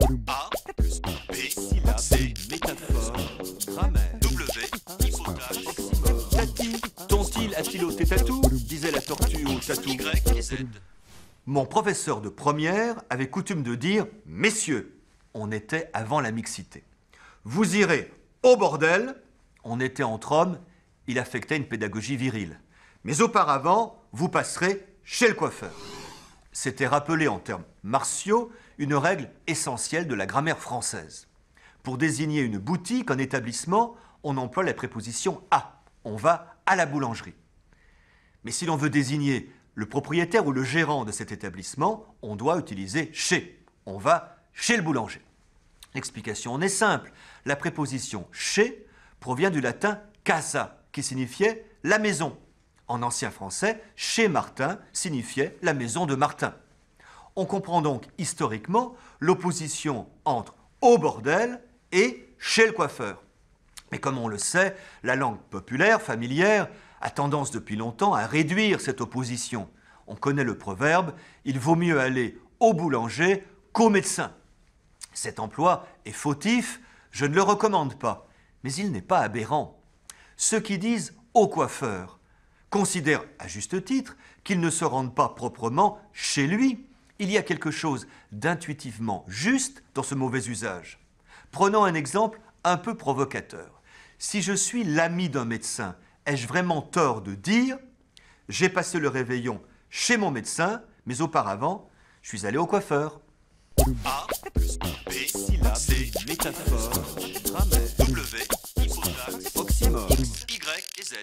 A plus B, syllabe, C, métaphore, grammaire, W, hypothèse, oxymore. Tati, ton style à stylo t'es tatou, disait la tortue au tatou. Y et Z. Mon professeur de première avait coutume de dire « Messieurs », on était avant la mixité. Vous irez au bordel, on était entre hommes, il affectait une pédagogie virile. Mais auparavant, vous passerez chez le coiffeur. C'était rappelé en termes martiaux une règle essentielle de la grammaire française. Pour désigner une boutique, un établissement, on emploie la préposition « à ». On va à la boulangerie. Mais si l'on veut désigner le propriétaire ou le gérant de cet établissement, on doit utiliser « chez ». On va chez le boulanger. L'explication en est simple. La préposition « chez » provient du latin « casa » qui signifiait « la maison ». En ancien français, « chez Martin » signifiait « la maison de Martin ». On comprend donc historiquement l'opposition entre « au bordel » et « chez le coiffeur ». Mais comme on le sait, la langue populaire, familière, a tendance depuis longtemps à réduire cette opposition. On connaît le proverbe « il vaut mieux aller au boulanger qu'au médecin ». Cet emploi est fautif, je ne le recommande pas, mais il n'est pas aberrant. Ceux qui disent « au coiffeur » considèrent à juste titre qu'ils ne se rendent pas proprement chez lui. Il y a quelque chose d'intuitivement juste dans ce mauvais usage. Prenons un exemple un peu provocateur. Si je suis l'ami d'un médecin, ai-je vraiment tort de dire « j'ai passé le réveillon chez mon médecin, mais auparavant, je suis allé au coiffeur ». A plus B, syllabe, C, métaphore, grammaire, W, hypothèse, oxymore. Y et Z.